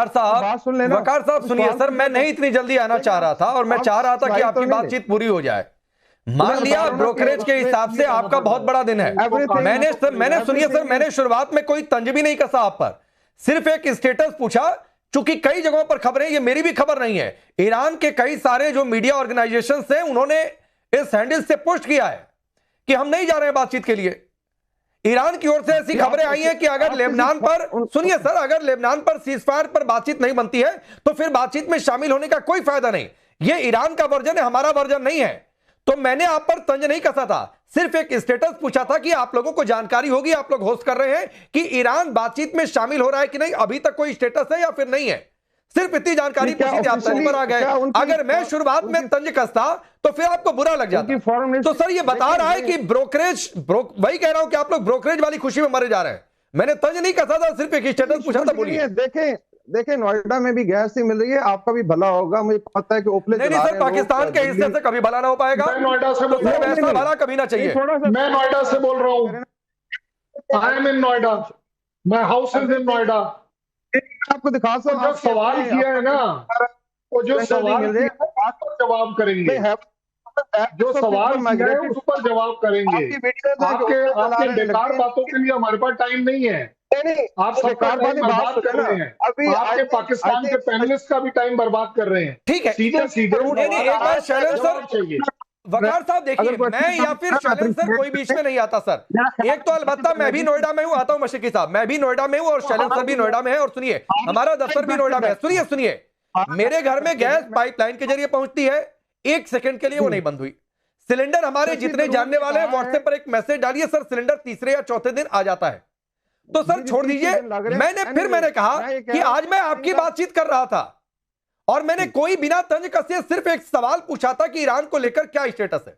बात सुन लेना। वकार साहब सुनिए सर, मैं नहीं इतनी जल्दी आना चाह रहा था, और मैं चाह रहा था कि आपकी बातचीत पूरी हो जाए। मान लिया ब्रोकरेज के हिसाब से आपका बहुत बड़ा दिन है। मैंने सुनिए सर, मैंने शुरुआत में कोई तंज भी नहीं कसा आप पर, सिर्फ एक स्टेटस पूछा। चूंकि कई जगहों पर खबरें, ये मेरी भी खबर नहीं है, ईरान के कई सारे जो मीडिया ऑर्गेनाइजेशन हैं उन्होंने इस हैंडल से पोस्ट किया है कि हम नहीं जा रहे हैं बातचीत के लिए। ईरान की ओर से ऐसी खबरें आई हैं कि अगर लेबनान पर, सुनिए सर, अगर लेबनान पर सीजफायर पर बातचीत नहीं बनती है तो फिर बातचीत में शामिल होने का कोई फायदा नहीं। ये ईरान का वर्जन है, हमारा वर्जन नहीं है। तो मैंने आप पर तंज नहीं कसा था, सिर्फ एक स्टेटस पूछा था कि आप लोगों को जानकारी होगी, आप लोग होस्ट कर रहे हैं कि ईरान बातचीत में शामिल हो रहा है कि नहीं, अभी तक कोई स्टेटस है या फिर नहीं है। सिर्फ इतनी जानकारी पूछी थी, आप तंज पर आ गए। अगर मैं शुरुआत में तंज कसता तो फिर आपको बुरा लग जाता। तो सर ये बता रहा है कि ब्रोकरेज, वही कह रहा हूं कि आप लोग ब्रोकरेज वाली खुशी में मरे जा रहे हैं। मैंने तंज नहीं कसा था, सिर्फ एक स्टेटस पूछा था। बोलिए। देखें नोएडा में भी गैस ही मिल रही है, आपका भी भला होगा। मुझे पता है कि ओपले नहीं सर, पाकिस्तान के हिस्से से कभी भला ना हो पाएगा। मैं नोएडा से बोल रहा हूं, भला कभी ना चाहिए। मैं नोएडा से बोल रहा हूं, I am in Noida, my house is in Noida. आपको दिखा सकता जो सवाल किया है ना, वो जो सवाल किया है उस पर जवाब करेंगे, जो सवाल किया है उस पर जवाब करेंगे। आपके बेकार बातों के लिए हमारे पास टाइम नहीं है। आप सबका टाइम बर्बाद कर रहे हैं, आपके पाकिस्तान के पैनलिस्ट का भी टाइम बर्बाद कर रहे हैं। ठीक है, सीधे सीधे एक बार शैलेंद्र सर चाहिए। वकार साहब देखिए, मैं या फिर शैलेंद्र सर कोई बीच में नहीं आता सर। एक तो अलबत्ता मैं भी नोएडा में हूं, आता हूं मशरकी साहब, मैं भी नोएडा में हूं और शैलेंद्र सर भी नोएडा में है। और सुनिए, हमारा दफ्तर भी नोएडा में है। सुनिए, मेरे घर में गैस पाइपलाइन के जरिए पहुंचती है, 1 सेकंड के लिए वो नहीं बंद हुई। सिलेंडर हमारे जितने जानने वाले हैं व्हाट्सएप पर एक मैसेज डालिए, सर सिलेंडर तीसरे या चौथे दिन आ जाता है। तो सर छोड़ दीजिए, मैंने कहा कि आज मैं आपकी बातचीत कर रहा था और मैंने कोई बिना तंज कसे सिर्फ एक सवाल पूछा था कि ईरान को लेकर क्या स्टेटस है।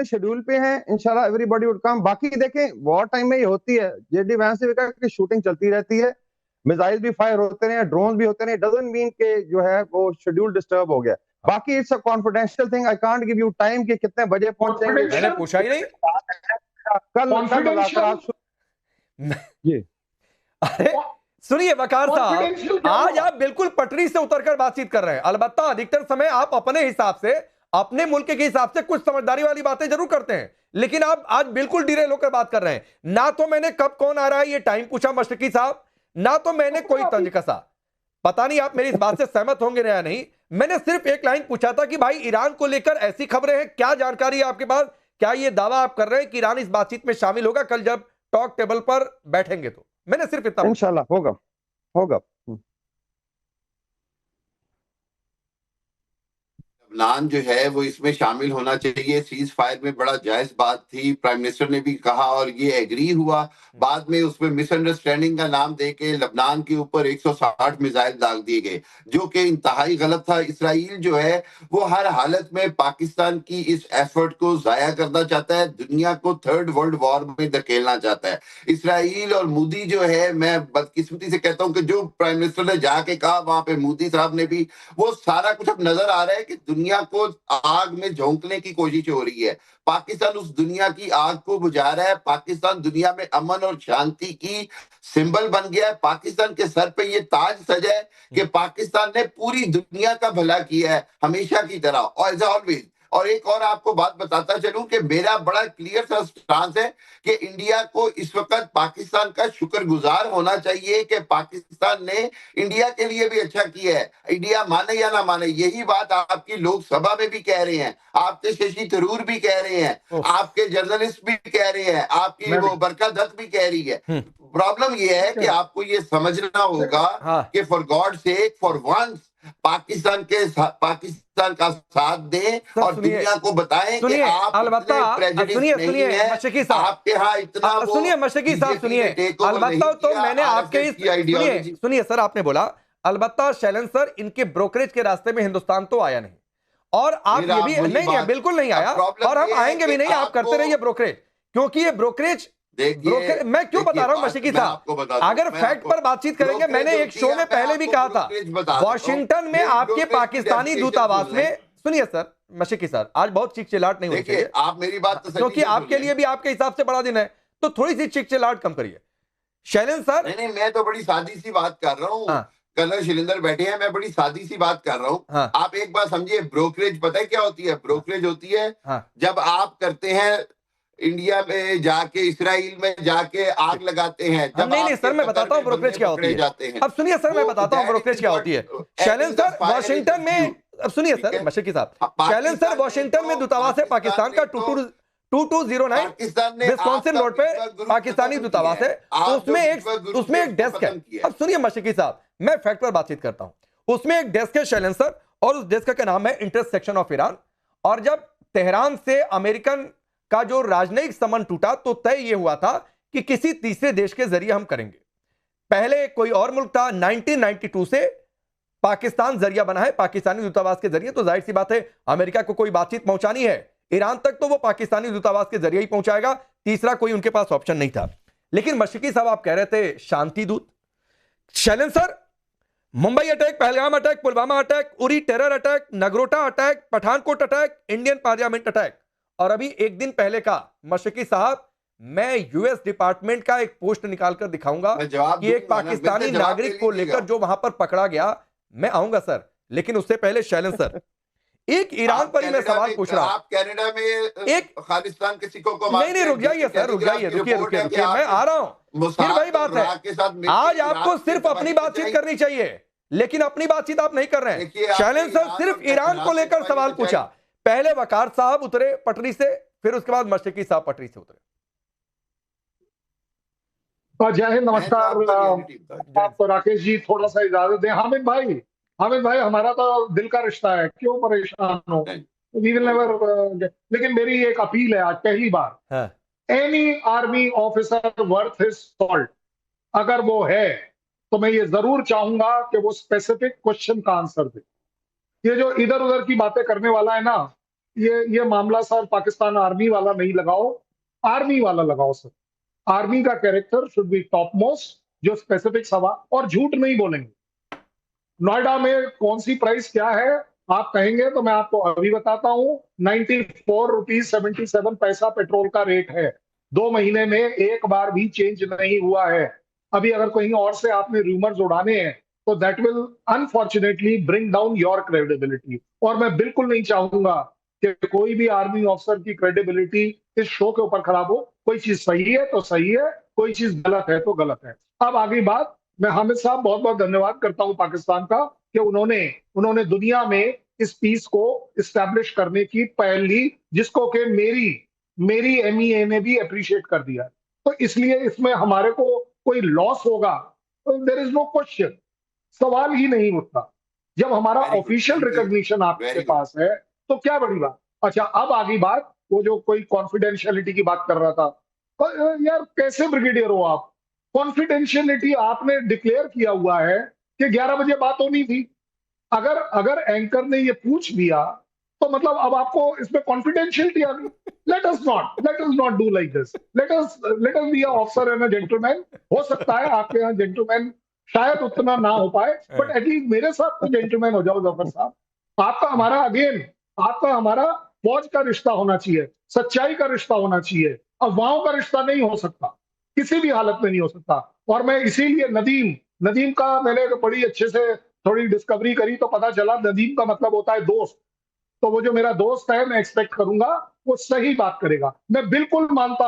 शेड्यूल पे है, इंशाल्लाह एवरीबॉडी वुड कम। बाकी देखें, वॉर टाइम में ही होती है, जेडी वैंस से की शूटिंग चलती रहती है, मिसाइल भी फायर होते रहे, ड्रोन भी होते रहे, डजंट मीन के जो है वो शेड्यूल डिस्टर्ब हो गया। बाकी it's a confidential thing, I can't give you time कि कितने बजे पहुंचेंगे। मैंने पूछा ही नहीं कल। अरे सुनिए वकार साहब, आज आप बिल्कुल पटरी से उतरकर बातचीत कर रहे हैं। अलबत्ता अधिकतर समय आप अपने हिसाब से, अपने मुल्क के हिसाब से कुछ समझदारी वाली बातें जरूर करते हैं, लेकिन आप आज बिल्कुल डिरेल होकर बात कर रहे हैं। ना तो मैंने कब कौन आ रहा है ये टाइम पूछा मशरकी साहब, ना तो मैंने कोई तंज कसा। पता नहीं आप मेरी इस बात से सहमत होंगे या नहीं। मैंने सिर्फ एक लाइन पूछा था कि भाई ईरान को लेकर ऐसी खबरें हैं, क्या जानकारी है आपके पास, क्या ये दावा आप कर रहे हैं कि ईरान इस बातचीत में शामिल होगा कल जब टॉक टेबल पर बैठेंगे? तो मैंने सिर्फ इतना, इंशाल्लाह होगा। लबनान जो है वो इसमें शामिल होना चाहिए। सीज फायर में बड़ा जायज बात थी, प्राइम मिनिस्टर ने भी कहा और ये एग्री हुआ। बाद में उसमें मिसअंडरस्टैंडिंग का नाम देके लबनान के ऊपर 160 मिसाइल दाग दिए गए, जो कि इंतहाई गलत था। इसराइल जो है वो हर हालत में पाकिस्तान की इस एफर्ट को जाया करना चाहता है, दुनिया को थर्ड वर्ल्ड वॉर में धकेलना चाहता है। इसराइल और मोदी जो है, मैं बदकिस्मती से कहता हूं कि जो प्राइम मिनिस्टर ने जाके कहा वहां पे मोदी साहब ने भी, वो सारा कुछ अब नजर आ रहा है कि दुनिया को आग में झोंकने की कोशिश हो रही है। पाकिस्तान उस दुनिया की आग को बुझा रहा है। पाकिस्तान दुनिया में अमन और शांति की सिंबल बन गया है। पाकिस्तान के सर पे ये ताज सजा है कि पाकिस्तान ने पूरी दुनिया का भला किया है हमेशा की तरह, और एज ऑलवेज। और एक और आपको बात बताता चलूं कि मेरा बड़ा क्लियर सा स्टांस है कि इंडिया को इस वक्त पाकिस्तान का शुक्रगुजार होना चाहिए कि पाकिस्तान ने इंडिया के लिए भी अच्छा किया है। इंडिया माने या ना माने, यही बात आपकी लोकसभा में भी कह रहे हैं, आपके शशि थरूर भी कह रहे हैं, आपके जर्नलिस्ट भी कह रहे हैं, आपकी वो बरका दत्त भी कह रही है। प्रॉब्लम ये है कि आपको ये समझना होगा कि for God sake, for once Pakistan का साथ दें और दुनिया को बताएं कि आप मशरकी साहब, आपके यहाँ इतना, सुनिए मशरकी साहब, सुनिए अलबत्ता, तो मैंने आपके सुनिए सर, आपने बोला अलबत्ता शैलेंद्र सर इनके ब्रोकरेज के रास्ते में हिंदुस्तान तो आया नहीं, और आप ये भी नहीं, बिल्कुल नहीं आया, और हम आएंगे भी नहीं। आप करते रहिए ब्रोकरेज, क्योंकि ये ब्रोकरेज मैं क्यों बता रहा हूं मशरकी साहब, अगर फैक्ट पर बातचीत करेंगे, मैंने एक शो में पहले भी कहा था, वॉशिंगटन में आपके पाकिस्तानी दूतावास में, सुनिए सर मशरकी सर, आज बहुत चीख चिल्लाहट नहीं होनी चाहिए, आप मेरी बात क्योंकि आपके लिए भी आपके हिसाब से बड़ा दिन है, तो थोड़ी सी चीख चिल्लाहट कम करिए। शैलेंद्र सर, नहीं, मैं तो बड़ी सादी सी बात कर रहा हूँ। कर्नल शैलेंद्र बैठे हैं, मैं बड़ी सादी सी बात कर रहा हूँ। हाँ। आप एक बात समझिए, ब्रोकरेज पता है क्या होती है? ब्रोकरेज होती है जब आप करते हैं इंडिया में जाके, इसराइल में जाके आग लगाते हैं। जब नहीं सर, मैं बताता हूँ ब्रोकरेज क्या होती है। अब सुनिए सर, मैं बताता हूँ ब्रोकरेज क्या होती है। शैलेंद्र सर वॉशिंगटन में, अब सुनिए सर मशरकी साहब, शैलेंद्र सर वॉशिंगटन में दूतावास है पाकिस्तान का 2209 विस्कॉन्सिन रोड पे पाकिस्तानी दूतावास है, तो उसमें एक डेस्क है। अब सुनिए मशरकी साहब, मैं फैक्ट पर बातचीत करता हूं। उसमें एक डेस्क है शैलेंद्र सर, और उस डेस्क का नाम है इंटरसेक्शन ऑफ ईरान। और जब तेहरान से अमेरिकन का जो राजनयिक समन टूटा तो तय यह हुआ था कि किसी तीसरे देश के जरिए हम करेंगे। पहले कोई और मुल्क था, 1992 से पाकिस्तान जरिया बना है, पाकिस्तानी दूतावास के जरिए। तो जाहिर सी बात है अमेरिका को कोई बातचीत पहुंचानी है ईरान तक तो वो पाकिस्तानी दूतावास के जरिए ही पहुंचाएगा, तीसरा कोई उनके पास ऑप्शन नहीं था। लेकिन मशरकी साहब आप कह रहे थे शांति दूत। Shailendra sir, Mumbai attack, Pahalgam attack, Pulwama attack, Uri terror attack, Nagrota attack, Pathankot attack, Indian parliament attack, और अभी एक दिन पहले का मशरकी साहब, मैं यूएस डिपार्टमेंट का एक पोस्ट निकालकर दिखाऊंगा कि एक पाकिस्तानी नागरिक को लेकर जो वहां पर पकड़ा गया। मैं आऊंगा सर, लेकिन उससे पहले शैलेंद्र सर, एक ईरान पर ही मैं सवाल पूछ रहा हूं। आप कनाडा में एक खालिस्तान के सिखों को नहीं, रुक जाइए सर, रुक जाइए, रुकिए, मैं आ रहा हूं। फिर वही बात है, आज आपको सिर्फ अपनी बातचीत करनी चाहिए, लेकिन अपनी बातचीत आप नहीं कर रहे हैं। शैलेंद्र सर सिर्फ ईरान को लेकर सवाल पूछा। पहले वकार साहब उतरे पटरी से, फिर उसके बाद मशरकी साहब पटरी से उतरे। जय हिंद, नमस्कार। आपको राकेश जी थोड़ा सा इजाजत दें। हामिद भाई, हमारा तो दिल का रिश्ता है, क्यों परेशान हो? We will never. लेकिन मेरी एक अपील है आज पहली बार, any army officer worth his salt अगर वो है तो मैं ये जरूर चाहूंगा कि वो स्पेसिफिक क्वेश्चन का आंसर दे। ये जो इधर उधर की बातें करने वाला है ना, ये मामला सर पाकिस्तान आर्मी वाला नहीं लगाओ, आर्मी वाला लगाओ सर। आर्मी का character should be top most, जो स्पेसिफिक सवाल, और झूठ नहीं बोलेंगे। नोएडा में कौन सी प्राइस क्या है आप कहेंगे तो मैं आपको अभी बताता हूं। 94 रुपीज 77 पैसा पेट्रोल का रेट है। 2 महीने में एक बार भी चेंज नहीं हुआ है। अभी अगर कहीं और से आपने रूमर्स उड़ाने हैं तो that will unfortunately bring down your credibility. और मैं बिल्कुल नहीं चाहूंगा कि कोई भी आर्मी ऑफिसर की क्रेडिबिलिटी इस शो के ऊपर खराब हो। कोई चीज सही है तो सही है, कोई चीज गलत है तो गलत है। अब आगे बात, मैं हामिद साहब बहुत बहुत धन्यवाद करता हूं पाकिस्तान का कि उन्होंने दुनिया में इस पीस को इस्टेब्लिश करने की पहल ली, जिसको कि मेरी MEA ने भी अप्रिशिएट कर दिया। तो इसलिए इसमें हमारे को कोई लॉस होगा, देयर इज नो क्वेश्चन, सवाल ही नहीं उठता। जब हमारा ऑफिशियल रिकॉग्निशन आपके पास है तो क्या बड़ी बात। अच्छा, अब आगे बात, वो जो कोई कॉन्फिडेंशियलिटी की बात कर रहा था, यार कैसे ब्रिगेडियर हो आप? कॉन्फिडेंशियलिटी आपने डिक्लेयर किया हुआ है कि 11 बजे बात होनी थी। अगर एंकर ने ये पूछ लिया तो मतलब अब आपको इसमें कॉन्फिडेंशियलिटी आ गई। Let us not do like this. Let us be a officer and a gentleman. हो सकता है आपके यहाँ जेंटलमैन शायद उतना ना हो पाए, बट एटलीस्ट मेरे साथ तो जेंटलमैन हो जाओ जफर साहब। आपका हमारा फौज का रिश्ता होना चाहिए, सच्चाई का रिश्ता होना चाहिए, अफवाहों का रिश्ता नहीं हो सकता, किसी भी हालत में नहीं हो सकता। और मैं इसीलिए नदीम का मैंने बड़ी अच्छे से थोड़ी डिस्कवरी करी तो पता चला नदीम का मतलब होता है दोस्त। तो वो जो मेरा दोस्त है, मैं एक्सपेक्ट करूंगा वो सही बात करेगा। मैं बिल्कुल मानता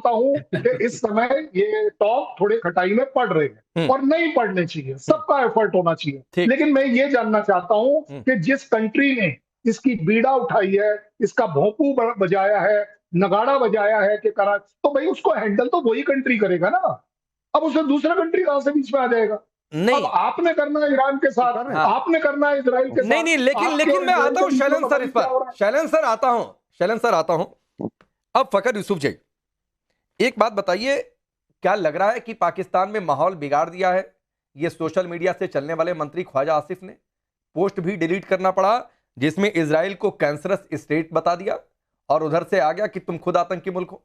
हूं कि इस समय ये टॉप थोड़े खटाई में पड़ रहे हैं और नहीं पड़ने चाहिए, सबका एफर्ट होना चाहिए। लेकिन मैं ये जानना चाहता हूं कि जिस कंट्री ने इसकी बीड़ा उठाई है, इसका भोंपू बजाया है, नगाड़ा बजाया है कि करा, तो भाई उसको हैंडल तो वही कंट्री करेगा ना। अब उससे दूसरा कंट्री कहां से बीच में आ जाएगा? नहीं, अब आपने करना है ईरान के साथ, आपने करना है इजराइल के साथ। नहीं, लेकिन मैं आता हूं शैलेंद्र सर इस पर। शैलेंद्र सर आता हूं। अब फकर यूसुफ जी, एक बात बताइए, क्या लग रहा है कि पाकिस्तान में माहौल बिगाड़ दिया है ये सोशल मीडिया से चलने वाले मंत्री ख्वाजा आसिफ ने? पोस्ट भी डिलीट करना पड़ा जिसमें इजराइल को कैंसरस स्टेट बता दिया और उधर से आ गया कि तुम खुद आतंकी मुल्क हो।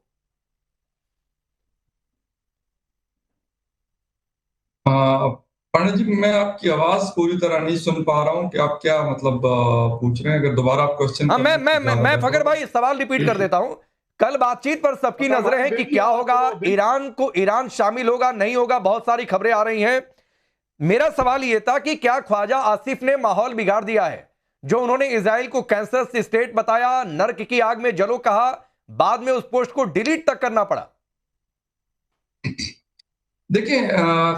पंडित जी, मैं आपकी आवाज पूरी तरह नहीं सुन पा रहा हूं कि आप क्या मतलब पूछ रहे हैं। अगर दोबारा आप क्वेश्चन मैं फकर भाई सवाल रिपीट कर देता हूं। कल बातचीत पर सबकी नजरें हैं कि क्या होगा, ईरान शामिल होगा नहीं होगा, बहुत सारी खबरें आ रही हैं। मेरा सवाल यह था कि क्या ख्वाजा आसिफ ने माहौल बिगाड़ दिया है? जो उन्होंने इजराइल को कैंसर स्टेट बताया, नर्क की आग में जलो कहा, बाद में उस पोस्ट को डिलीट तक करना पड़ा। देखिए,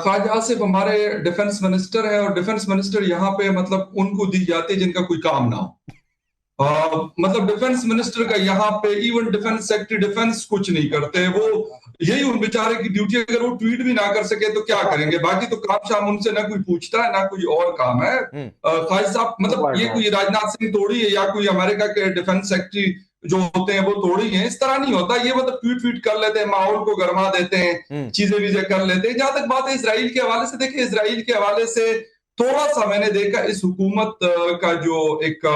ख्वाजा आसिफ हमारे डिफेंस मिनिस्टर है और डिफेंस मिनिस्टर यहाँ पे मतलब उनको दी जाती है जिनका कोई काम ना हो। मतलब डिफेंस मिनिस्टर का यहाँ पे इवन डिफेंस सेक्रेटरी डिफेंस कुछ नहीं करते। वो यही उन बेचारे की ड्यूटी, अगर वो ट्वीट भी ना कर सके तो क्या करेंगे? बाकी तो काम शाम उनसे ना कोई पूछता है ना कोई और काम है। ख्वाजा साहब मतलब ये कोई राजनाथ सिंह थोड़ी है या कोई अमेरिका के डिफेंस सेक्रेटरी जो होते हैं वो थोड़ी है। इस तरह नहीं होता। ये मतलब ट्वीट कर लेते हैं, माहौल को गरमा देते हैं, चीजें वीजें कर लेते हैं। जहां तक बात है इसराइल के हवाले से, देखिए इसराइल के हवाले से थोड़ा सा मैंने देखा इस हुकूमत का जो एक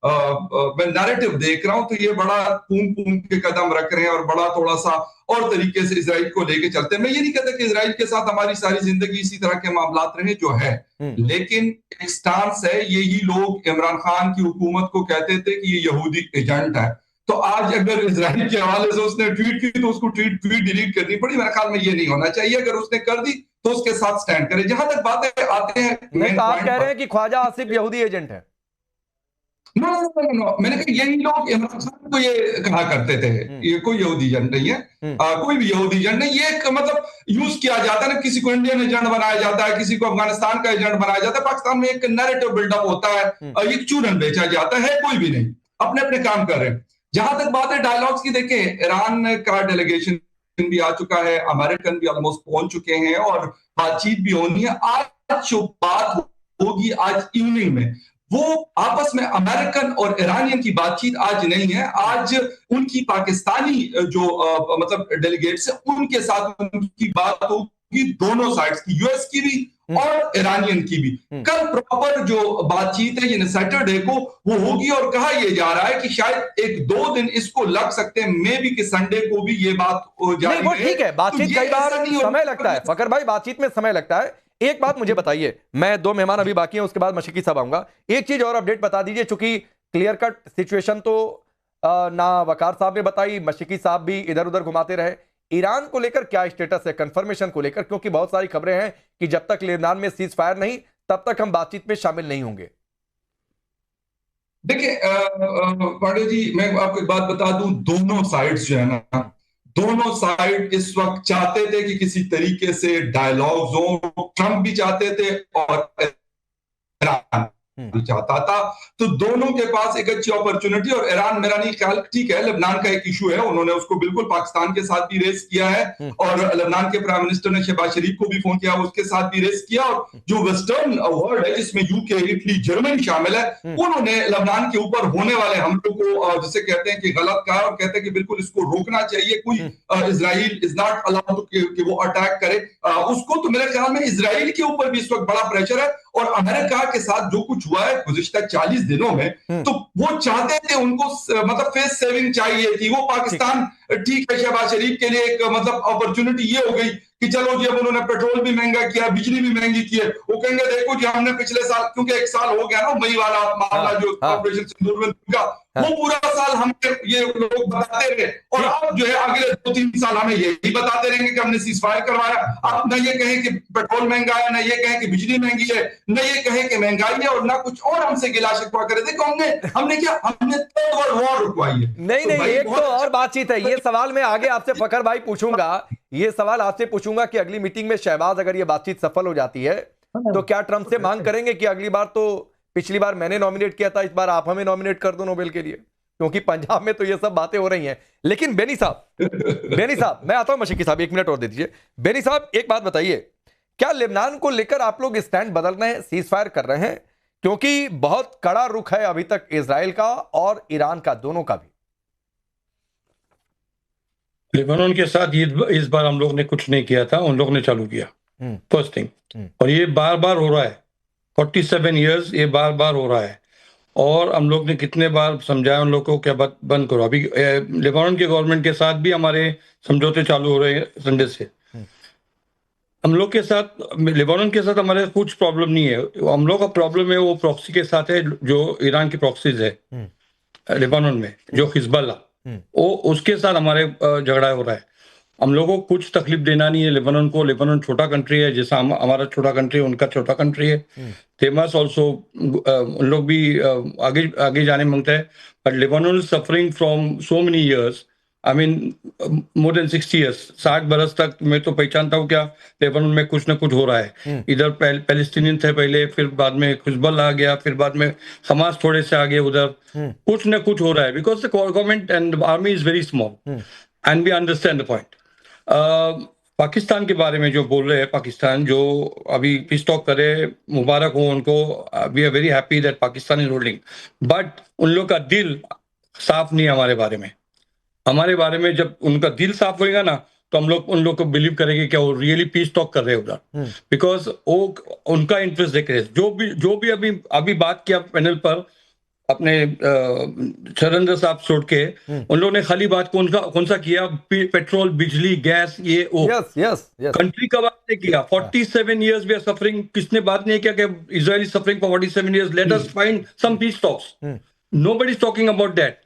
मैं नैरेटिव देख रहा हूं तो ये बड़ा पूम के कदम रख रहे हैं और बड़ा थोड़ा सा और तरीके से इसराइल को लेके चलते हैं। मैं ये नहीं कहता कि इसराइल के साथ हमारी सारी जिंदगी इसी तरह के मामलात रहे जो है, लेकिन एक स्टांस है। यही लोग इमरान खान की हुकूमत को कहते थे कि ये यहूदी एजेंट है। तो आज अगर इसराइल के हवाले से उसने ट्वीट की तो उसको ट्वीट डिलीट करनी पड़ी। मेरे ख्याल में ये नहीं होना चाहिए। अगर उसने कर दी तो उसके साथ स्टैंड करे। जहां तक बातें आते हैं, नहीं तो आप कह रहे हैं कि ख्वाजा आसिफ यहूदी एजेंट है? नो, मैंने कहा यही लोग इमरान खान को ये कहा करते थे, ये कोई यहूदी एजेंट नहीं है। कोई भी यहूदी एजेंट नहीं। ये एक मतलब यूज किया जाता है ना, किसी को इंडियन एजेंट बनाया जाता है, किसी को अफगानिस्तान का एजेंट बनाया जाता है। पाकिस्तान में एक नैरेटिव बिल्डअप होता है, एक चूरन बेचा जाता है। कोई भी नहीं, अपने अपने काम कर रहे हैं। जहां तक बात है डायलॉग्स की, देखिए ईरान का डेलीगेशन भी आ चुका है, अमेरिकन भी ऑलमोस्ट पहुंच चुके हैं और बातचीत भी होनी है। आज जो बात होगी आज इवनिंग में, वो आपस में अमेरिकन और ईरानियन की बातचीत आज नहीं है। आज उनकी पाकिस्तानी जो मतलब डेलीगेट्स है उनके साथ उनकी बात होगी, दोनों साइड्स की, यूएस की भी और ईरानियन की भी। कल प्रॉपर जो बातचीत है ये सैटरडे को वो होगी और कहा यह जा रहा है कि शायद 1-2 दिन इसको लग सकते हैं, मे बी कि संडे को भी ये बात जारी नहीं, वो ठीक है। बातचीत कई बार समय लगता है फकर भाई, बातचीत में समय लगता है। एक बात मुझे बताइए, मैं 2 मेहमान अभी बाकी हैं, उसके बाद मशीकी साहब आऊंगा। एक चीज और अपडेट बता दीजिए, चूंकि क्लियर कट सिचुएशन तो ना वकार साहब ने बताई, मशीकी साहब भी इधर उधर घुमाते रहे। ईरान को लेकर क्या स्टेटस है, कंफर्मेशन को लेकर? क्योंकि बहुत सारी खबरें हैं कि जब तक लेबनान में सीज फायर नहीं तब तक हम बातचीत में शामिल नहीं होंगे। देखिए पांडे जी, मैं आपको एक बात बता दूं, दोनों साइड्स जो है ना, दोनों साइड इस वक्त चाहते थे कि किसी तरीके से डायलॉग्स हो। ट्रंप भी चाहते थे और ईरान भी चाहता था। तो दोनों के पास एक अच्छी अपॉर्चुनिटी। और ईरान, मेरा नहीं ख्याल, ठीक है लेबनान का एक इशू है, उन्होंने उसको बिल्कुल पाकिस्तान के साथ भी रेस किया है और लेबनान के प्राइम मिनिस्टर ने शहबाज शरीफ को भी फोन किया, उसके साथ भी रेस किया। और जो वेस्टर्न वर्ल्ड है जिसमें यूके, इटली, जर्मनी शामिल है, उन्होंने लेबनान के ऊपर होने वाले हमलों को जिसे कहते हैं कि गलत कहा और कहते हैं कि बिल्कुल इसको रोकना चाहिए। कोई इजराइल इज नॉट अलाउड कि वो अटैक करे उसको। तो मेरे ख्याल में इजराइल के ऊपर भी इस वक्त बड़ा प्रेशर है। और अमेरिका के साथ जो कुछ हुआ है गुज़िश्ता 40 दिनों में, तो वो चाहते थे, उनको मतलब फेस सेविंग चाहिए थी। वो पाकिस्तान, ठीक है, शहबाज शरीफ के लिए एक मतलब अपॉर्चुनिटी ये हो गई कि चलो जी अब उन्होंने पेट्रोल भी महंगा किया, बिजली भी महंगी की है। वो कहेंगे देखो जी हमने पिछले साल, क्योंकि 1 साल हो गया ना मई वाला मामला जो ऑपरेशन सिंदूर में का, वो पूरा साल हम ये लोग बताते रहे और अब जो है अगले 2-3 साल हमें यही बताते रहेंगे कि हमने सीज फायर करवाया। आप न ये कहें कि पेट्रोल महंगा है, न ये कहें कि बिजली महंगी है, न ये कहें कि महंगाई है और ना कुछ और हमसे गिला शिकवा करे। देखो हमने क्या, हमने वॉर रुकवाई है। नहीं, एक तो और बातचीत है। ये सवाल मैं आगे आपसे फकर भाई पूछूंगा, ये सवाल आपसे पूछूंगा कि अगली मीटिंग में शहबाज अगर ये बातचीत सफल हो जाती है तो क्या ट्रंप से मांग करेंगे कि अगली बार, तो पिछली बार मैंने नॉमिनेट किया था, इस बार आप हमें नॉमिनेट कर दो नोबेल के लिए? क्योंकि पंजाब में तो ये सब बातें हो रही हैं। लेकिन बेनी साहब मैं आता हूं, मशीकी साहब 1 मिनट और दे दीजिए। बेनी साहब एक बात बताइए, क्या लेबनान को लेकर आप लोग स्टैंड बदल रहे हैं, सीज फायर कर रहे हैं? क्योंकि बहुत कड़ा रुख है अभी तक इजराइल का और ईरान का, दोनों का भी। लेबनान के साथ इस बार हम लोग ने कुछ नहीं किया था, उन लोग ने चालू किया, फर्स्ट थिंग। और ये बार बार हो रहा है, 47 इयर्स ये बार बार हो रहा है। और हम लोग ने कितने बार समझाया उन लोगों को क्या बंद करो। अभी लेबनान के गवर्नमेंट के साथ भी हमारे समझौते चालू हो रहे हैं संडे से। हम लोग के साथ, लेबनान के साथ हमारे कुछ प्रॉब्लम नहीं है। हम लोग का प्रॉब्लम है वो प्रॉक्सी के साथ है, जो ईरान की प्रॉक्सीज है लेबनान में, जो हिजबुल्लाह, वो उसके साथ हमारे झगड़ा हो रहा है। हम लोगों को कुछ तकलीफ देना नहीं है लेबनान को। लेबनान छोटा कंट्री है, जैसा हमारा छोटा कंट्री है, उनका छोटा कंट्री है। दे मस्ट ऑल्सो, उन लोग भी आगे आगे जाने मांगते हैं, but Lebanon is suffering from so many years, I mean more than 60 years, 60 बरस तक मैं तो पहचानता हूँ क्या लेबनान में कुछ ना कुछ हो रहा है। इधर पैलेस्टीनियन थे पहले, फिर बाद में हिजबुल्लाह आ गया, फिर बाद में हमास थोड़े से आगे, उधर कुछ ना कुछ हो रहा है, because the government and army is very small and we understand the point. Pakistan के बारे में जो बोल रहे हैं, पाकिस्तान जो अभी पीस टॉक करे, मुबारक हो उनको, we are very happy that Pakistan is ruling, but उन लोग का दिल साफ नहीं है हमारे बारे में। हमारे बारे में जब उनका दिल साफ होएगा ना, तो हम लोग उन लोग को बिलीव करेंगे कि वो रियली पीस टॉक कर रहे हैं उधर, बिकॉज वो उनका इंटरेस्ट देख रहे हैं। जो भी अभी बात किया पैनल पर अपने शरेंद्र साहब छोड़ के, उन लोगों ने खाली बात कौन सा किया, पेट्रोल, बिजली, गैस, ये वो। यस कंट्री का बात नहीं किया। 47 years वी आर सफरिंग, किसने बात नहीं किया कि Israel is suffering for 47 years, let us find some peace talks. Nobody is talking about that.